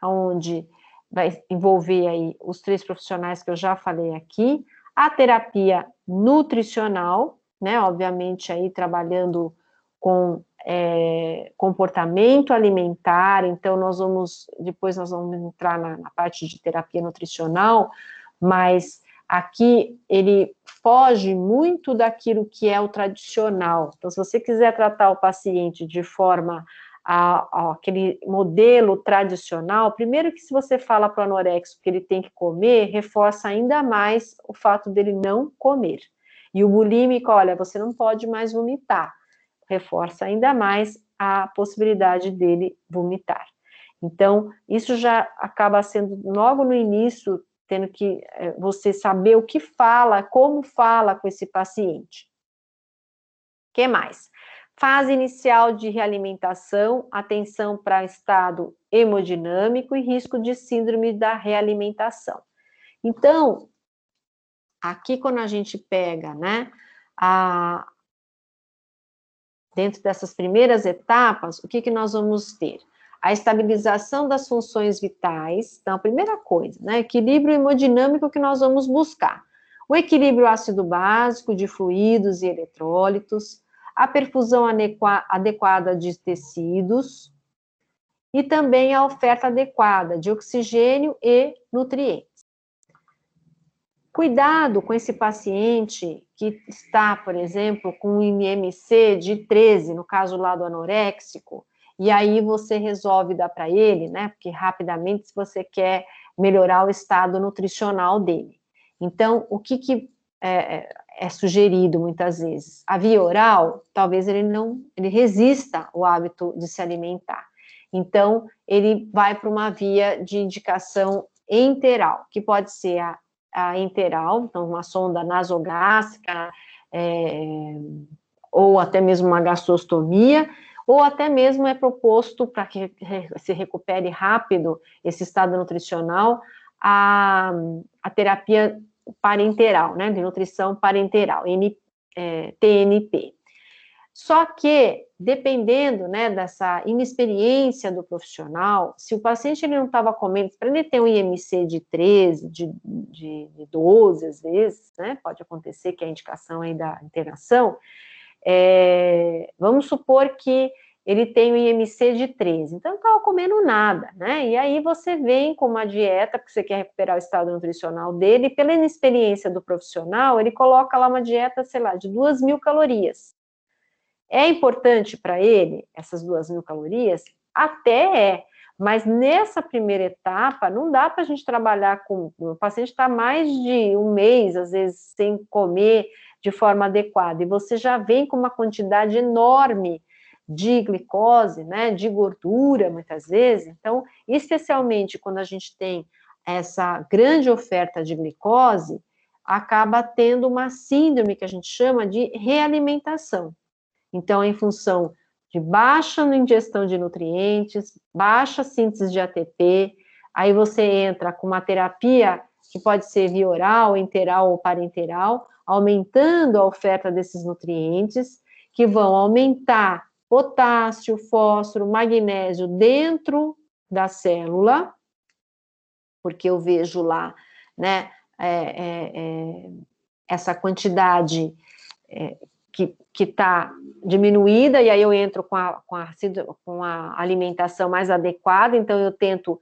onde vai envolver aí os 3 profissionais que eu já falei aqui, a terapia nutricional, né, obviamente aí trabalhando com comportamento alimentar, então depois nós vamos entrar na parte de terapia nutricional, mas aqui ele foge muito daquilo que é o tradicional. Então, se você quiser tratar o paciente de forma aquele modelo tradicional, primeiro que se você fala para o anoréxico que ele tem que comer, reforça ainda mais o fato dele não comer. E o bulímico, olha, você não pode mais vomitar, reforça ainda mais a possibilidade dele vomitar. Então, isso já acaba sendo logo no início, tendo que você saber o que fala, como fala com esse paciente. O que mais? Fase inicial de realimentação, atenção para estado hemodinâmico e risco de síndrome da realimentação. Então, aqui quando a gente pega, né, dentro dessas primeiras etapas, o que nós vamos ter? A estabilização das funções vitais, então a primeira coisa, né, equilíbrio hemodinâmico que nós vamos buscar. O equilíbrio ácido básico de fluidos e eletrólitos, a perfusão adequada de tecidos e também a oferta adequada de oxigênio e nutrientes. Cuidado com esse paciente que está, por exemplo, com um IMC de 13, no caso lá do anoréxico, e aí você resolve dar para ele, né, porque rapidamente se você quer melhorar o estado nutricional dele. Então, o que é sugerido muitas vezes? A via oral, talvez ele resista ao hábito de se alimentar. Então, ele vai para uma via de indicação enteral, que pode ser a enteral, então uma sonda nasogástrica, ou até mesmo uma gastrostomia, ou até mesmo é proposto, para que se recupere rápido esse estado nutricional, a terapia parenteral, né, de nutrição parenteral, TNP. Só que, dependendo, né, dessa inexperiência do profissional, se o paciente ele não estava comendo, para ele ter um IMC de 13, de 12, às vezes, né, pode acontecer que é a indicação aí da internação, vamos supor que ele tem um IMC de 13, então não estava comendo nada, né, e aí você vem com uma dieta, porque você quer recuperar o estado nutricional dele, e pela inexperiência do profissional, ele coloca lá uma dieta, sei lá, de 2.000 calorias. É importante para ele, essas 2.000 calorias? Até é, mas nessa primeira etapa, não dá para a gente trabalhar com... O paciente está mais de um mês, às vezes, sem comer de forma adequada, e você já vem com uma quantidade enorme de glicose, né, de gordura, muitas vezes. Então, especialmente quando a gente tem essa grande oferta de glicose, acaba tendo uma síndrome que a gente chama de realimentação. Então, em função de baixa ingestão de nutrientes, baixa síntese de ATP, aí você entra com uma terapia que pode ser via oral, enteral ou parenteral, aumentando a oferta desses nutrientes, que vão aumentar potássio, fósforo, magnésio dentro da célula, porque eu vejo lá, né, essa quantidade que está diminuída, e aí eu entro com a alimentação mais adequada, então eu tento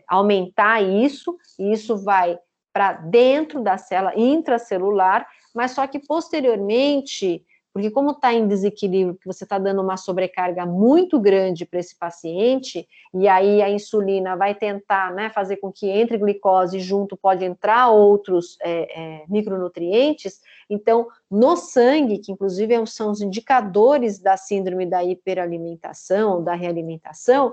aumentar isso, e isso vai para dentro da célula intracelular, mas só que posteriormente, porque como está em desequilíbrio, que você está dando uma sobrecarga muito grande para esse paciente, e aí a insulina vai tentar, né, fazer com que entre glicose junto, pode entrar outros micronutrientes, então no sangue, que inclusive são os indicadores da síndrome da hiperalimentação, da realimentação,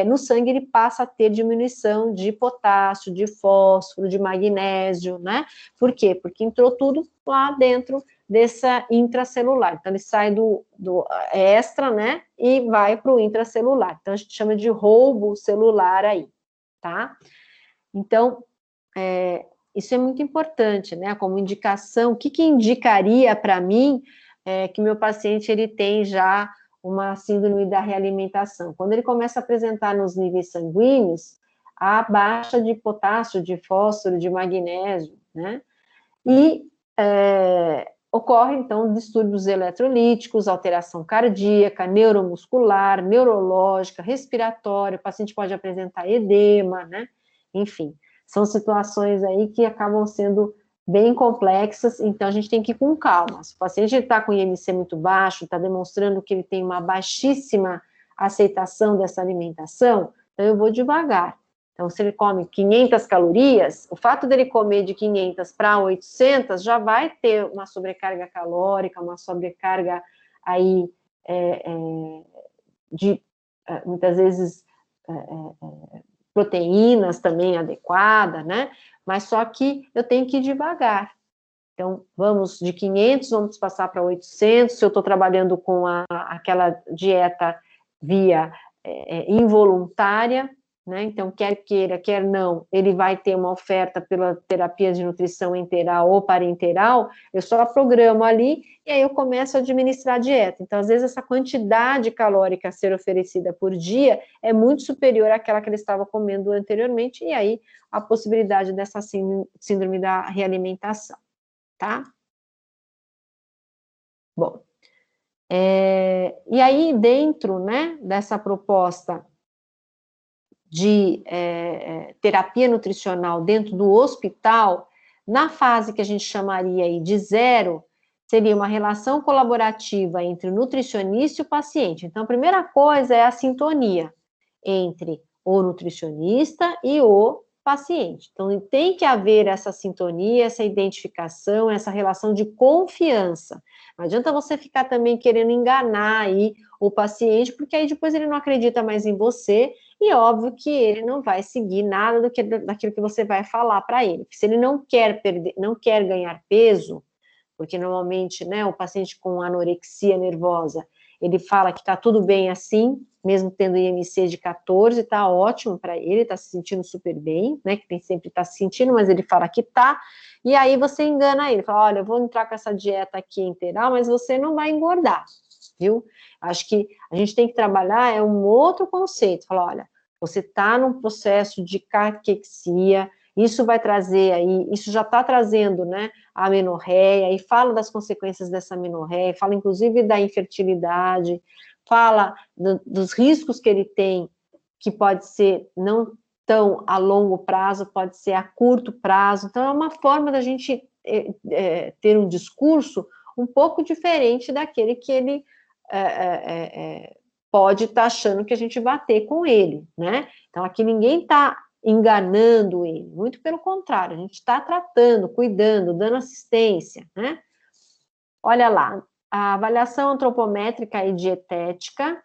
no sangue ele passa a ter diminuição de potássio, de fósforo, de magnésio, né? Por quê? Porque entrou tudo lá dentro dessa intracelular. Então, ele sai do extra, né? E vai para o intracelular. Então, a gente chama de roubo celular aí, tá? Então, isso é muito importante, né? Como indicação, o que indicaria para mim que meu paciente ele tem já uma síndrome da realimentação? Quando ele começa a apresentar nos níveis sanguíneos a baixa de potássio, de fósforo, de magnésio, né? E ocorre, então, distúrbios eletrolíticos, alteração cardíaca, neuromuscular, neurológica, respiratória, o paciente pode apresentar edema, né? Enfim, são situações aí que acabam sendo bem complexas, então a gente tem que ir com calma. Se o paciente está com IMC muito baixo, está demonstrando que ele tem uma baixíssima aceitação dessa alimentação, então eu vou devagar. Então, se ele come 500 calorias, o fato dele comer de 500 para 800 já vai ter uma sobrecarga calórica, uma sobrecarga aí de, muitas vezes, proteínas também adequada, né? Mas só que eu tenho que ir devagar. Então, vamos de 500, vamos passar para 800, se eu estou trabalhando com aquela dieta via involuntária, né? Então, quer queira, quer não, ele vai ter uma oferta pela terapia de nutrição enteral ou parenteral, eu só programo ali e aí eu começo a administrar a dieta. Então, às vezes, essa quantidade calórica a ser oferecida por dia é muito superior àquela que ele estava comendo anteriormente, e aí a possibilidade dessa síndrome da realimentação, tá? Bom, e aí dentro, né, dessa proposta de terapia nutricional dentro do hospital, na fase que a gente chamaria aí de 0, seria uma relação colaborativa entre o nutricionista e o paciente. Então, a primeira coisa é a sintonia entre o nutricionista e o paciente. Então, tem que haver essa sintonia, essa identificação, essa relação de confiança. Não adianta você ficar também querendo enganar aí o paciente, porque aí depois ele não acredita mais em você, e óbvio que ele não vai seguir nada daquilo que você vai falar para ele. Se ele não quer perder, não quer ganhar peso, porque normalmente, né, o paciente com anorexia nervosa, ele fala que está tudo bem assim, mesmo tendo IMC de 14, está ótimo para ele, está se sentindo super bem, né, que nem sempre está se sentindo, mas ele fala que está, e aí você engana ele, fala, olha, eu vou entrar com essa dieta aqui integral, mas você não vai engordar, viu? Acho que a gente tem que trabalhar um outro conceito, falar, olha, você está num processo de caquexia, isso vai trazer aí, isso já está trazendo, né, a amenorreia, e fala das consequências dessa amenorreia, fala inclusive da infertilidade, fala dos riscos que ele tem, que pode ser não tão a longo prazo, pode ser a curto prazo, então é uma forma da gente ter um discurso um pouco diferente daquele que ele pode estar achando que a gente vai ter com ele, né? Então aqui ninguém está enganando ele, muito pelo contrário, a gente está tratando, cuidando, dando assistência, né? Olha lá, a avaliação antropométrica e dietética.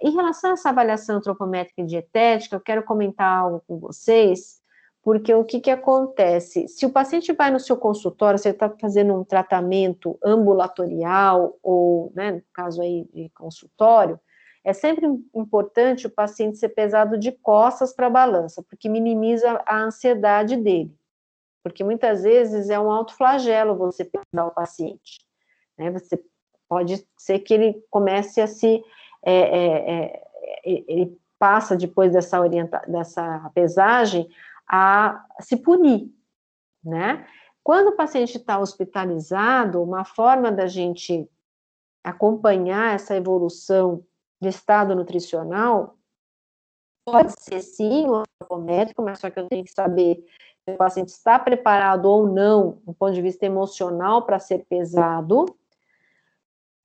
Em relação a essa avaliação antropométrica e dietética, eu quero comentar algo com vocês, porque o que acontece? Se o paciente vai no seu consultório, você está fazendo um tratamento ambulatorial, ou, né, no caso aí de consultório, é sempre importante o paciente ser pesado de costas para a balança, porque minimiza a ansiedade dele. Porque muitas vezes é um autoflagelo você pesar o paciente, né? Você Pode ser que ele comece a se... ele passa, depois dessa pesagem, a se punir, né? Quando o paciente está hospitalizado, uma forma da gente acompanhar essa evolução de estado nutricional pode ser, sim, o médico, mas só que eu tenho que saber se o paciente está preparado ou não, do ponto de vista emocional, para ser pesado,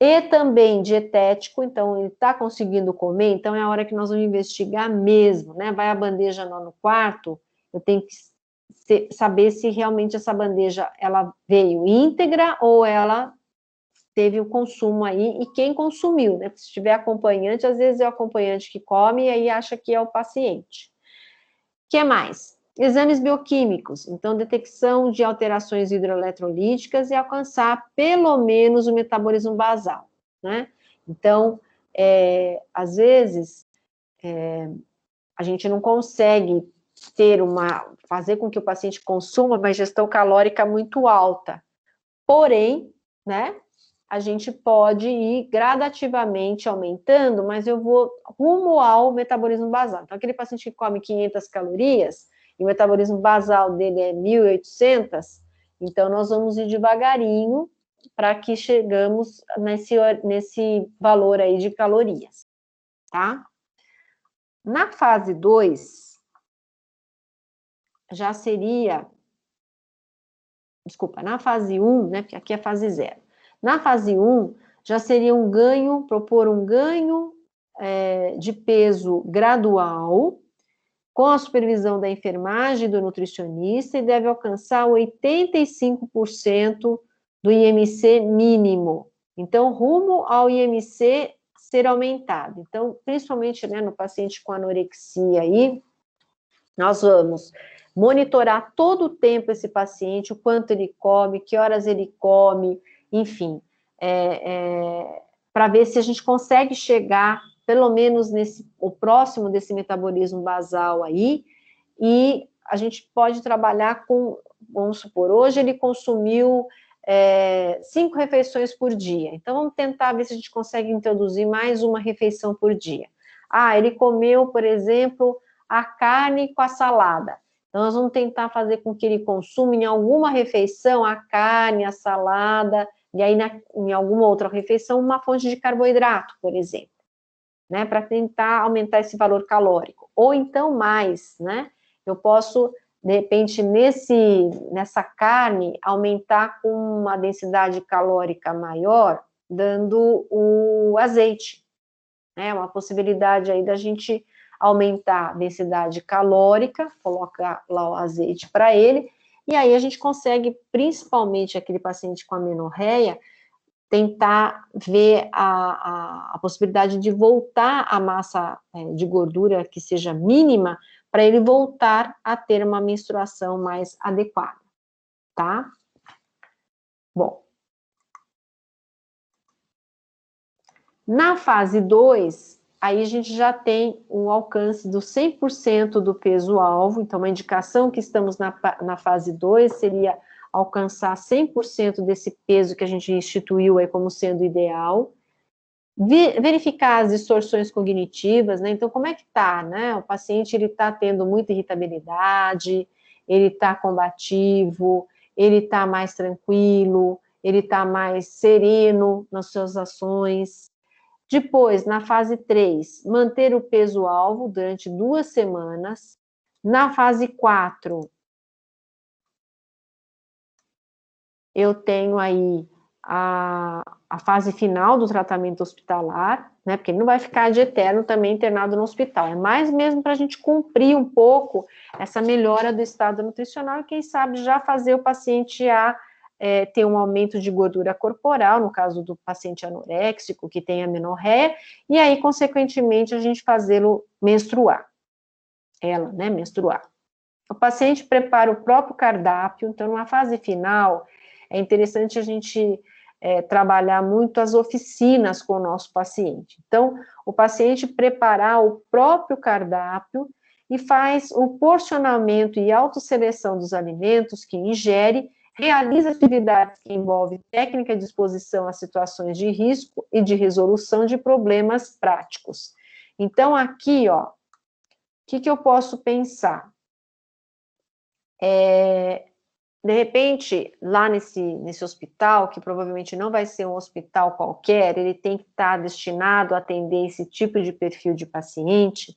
e também dietético, então ele está conseguindo comer, então é a hora que nós vamos investigar mesmo, né? Vai a bandeja no quarto, eu tenho que saber se realmente essa bandeja, ela veio íntegra ou ela teve o consumo aí, e quem consumiu, né? Porque se tiver acompanhante, às vezes é o acompanhante que come e aí acha que é o paciente. O que mais? Exames bioquímicos, então detecção de alterações hidroeletrolíticas e alcançar pelo menos o metabolismo basal, né? Então, às vezes, a gente não consegue fazer com que o paciente consuma uma ingestão calórica muito alta, porém, né, a gente pode ir gradativamente aumentando, mas eu vou rumo ao metabolismo basal. Então, aquele paciente que come 500 calorias, e o metabolismo basal dele é 1.800, então nós vamos ir devagarinho para que chegamos nesse valor aí de calorias, tá? Na fase 2, já seria... Desculpa, na fase 1, né, porque aqui é fase 0. Na fase 1, já seria propor um ganho de peso gradual, com a supervisão da enfermagem e do nutricionista, e deve alcançar 85% do IMC mínimo. Então, rumo ao IMC ser aumentado. Então, principalmente, né, no paciente com anorexia aí, nós vamos monitorar todo o tempo esse paciente, o quanto ele come, que horas ele come, enfim, para ver se a gente consegue chegar pelo menos o próximo desse metabolismo basal aí, e a gente pode trabalhar com, vamos supor, hoje ele consumiu 5 refeições por dia, então vamos tentar ver se a gente consegue introduzir mais uma refeição por dia. Ele comeu, por exemplo, a carne com a salada, então nós vamos tentar fazer com que ele consuma em alguma refeição a carne, a salada, e aí em alguma outra refeição uma fonte de carboidrato, por exemplo, né, para tentar aumentar esse valor calórico, ou então mais, né, eu posso, de repente, nessa carne, aumentar com uma densidade calórica maior, dando o azeite, né, uma possibilidade aí da gente aumentar a densidade calórica, colocar lá o azeite para ele, e aí a gente consegue, principalmente aquele paciente com amenorreia, tentar ver a possibilidade de voltar a massa de gordura que seja mínima, para ele voltar a ter uma menstruação mais adequada, tá? Bom. Na fase 2, aí a gente já tem o alcance do 100% do peso-alvo, então uma indicação que estamos na fase 2 seria alcançar 100% desse peso que a gente instituiu aí como sendo ideal, verificar as distorções cognitivas, né, então como é que tá, né, o paciente ele tá tendo muita irritabilidade, ele tá combativo, ele tá mais tranquilo, ele tá mais sereno nas suas ações. Depois, na fase 3, manter o peso-alvo durante 2 semanas. Na fase 4, eu tenho aí a fase final do tratamento hospitalar, né, porque ele não vai ficar de eterno também internado no hospital, é mais mesmo para a gente cumprir um pouco essa melhora do estado nutricional e quem sabe já fazer o paciente ter um aumento de gordura corporal, no caso do paciente anoréxico, que tem amenorreia, e aí, consequentemente, a gente fazê-lo menstruar, né, menstruar. O paciente prepara o próprio cardápio, então, numa fase final, é interessante a gente trabalhar muito as oficinas com o nosso paciente. Então, o paciente preparar o próprio cardápio e faz o porcionamento e autosseleção dos alimentos que ingere, realiza atividades que envolvem técnica de exposição a situações de risco e de resolução de problemas práticos. Então, aqui, ó, o que eu posso pensar? De repente, lá nesse hospital, que provavelmente não vai ser um hospital qualquer, ele tem que estar destinado a atender esse tipo de perfil de paciente.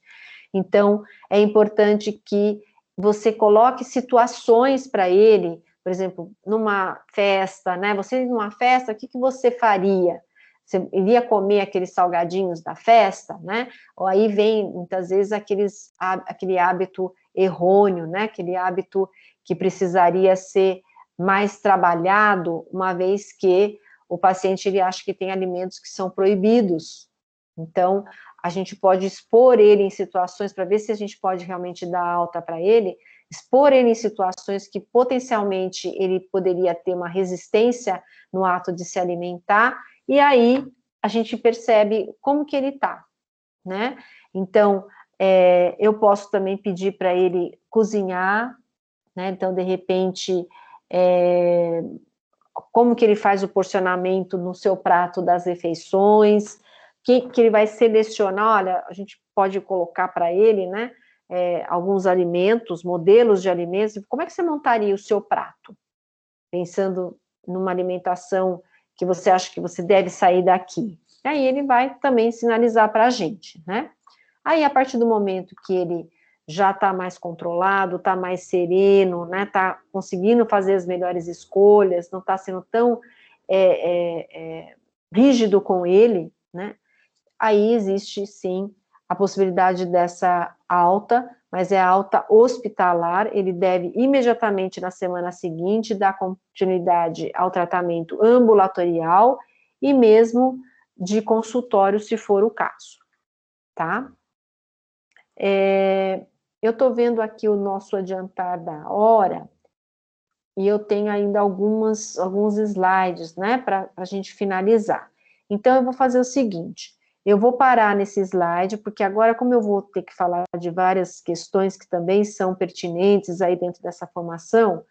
Então, é importante que você coloque situações para ele, por exemplo, numa festa, né? Você numa festa, o que você faria? Você iria comer aqueles salgadinhos da festa, né? Ou aí vem, muitas vezes, aquele hábito errôneo, né? Aquele hábito que precisaria ser mais trabalhado, uma vez que o paciente ele acha que tem alimentos que são proibidos. Então, a gente pode expor ele em situações, para ver se a gente pode realmente dar alta para ele, expor ele em situações que potencialmente ele poderia ter uma resistência no ato de se alimentar, e aí a gente percebe como que ele está, né? Então, eu posso também pedir para ele cozinhar, né? Então, de repente, como que ele faz o porcionamento no seu prato das refeições, que ele vai selecionar, olha, a gente pode colocar para ele, né, alguns alimentos, modelos de alimentos, como é que você montaria o seu prato? Pensando numa alimentação que você acha que você deve sair daqui. E aí ele vai também sinalizar para a gente, né? Aí, a partir do momento que ele já está mais controlado, está mais sereno, né, está conseguindo fazer as melhores escolhas, não está sendo tão rígido com ele, né, aí existe, sim, a possibilidade dessa alta, mas é alta hospitalar, ele deve imediatamente na semana seguinte dar continuidade ao tratamento ambulatorial e mesmo de consultório, se for o caso, tá? Eu estou vendo aqui o nosso adiantar da hora, e eu tenho ainda alguns slides, né, para a gente finalizar. Então, eu vou fazer o seguinte, eu vou parar nesse slide, porque agora, como eu vou ter que falar de várias questões que também são pertinentes aí dentro dessa formação,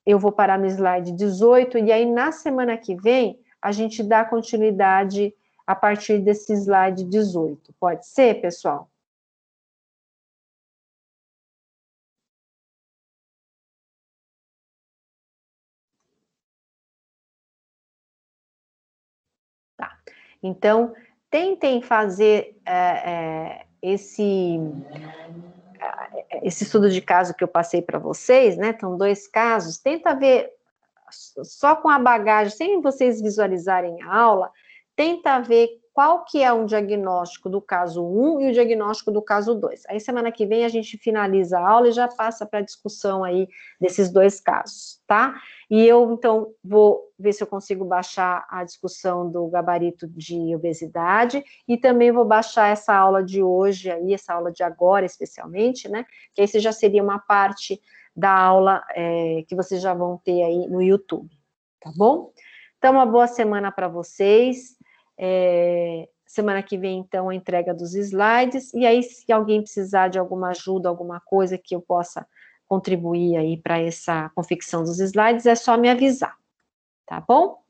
eu vou parar no slide 18, e aí na semana que vem, a gente dá continuidade a partir desse slide 18. Pode ser, pessoal? Então, tentem fazer esse estudo de caso que eu passei para vocês, né? Estão 2 casos, tenta ver só com a bagagem, sem vocês visualizarem a aula, tenta ver qual que é um diagnóstico do caso 1 e o diagnóstico do caso 2. Aí, semana que vem, a gente finaliza a aula e já passa para a discussão aí desses 2 casos, tá? E eu, então, vou ver se eu consigo baixar a discussão do gabarito de obesidade e também vou baixar essa aula de hoje aí, essa aula de agora, especialmente, né? Que esse já seria uma parte da aula que vocês já vão ter aí no YouTube, tá bom? Então, uma boa semana para vocês. Semana que vem, então, a entrega dos slides, e aí, se alguém precisar de alguma ajuda, alguma coisa que eu possa contribuir aí para essa confecção dos slides, é só me avisar, tá bom?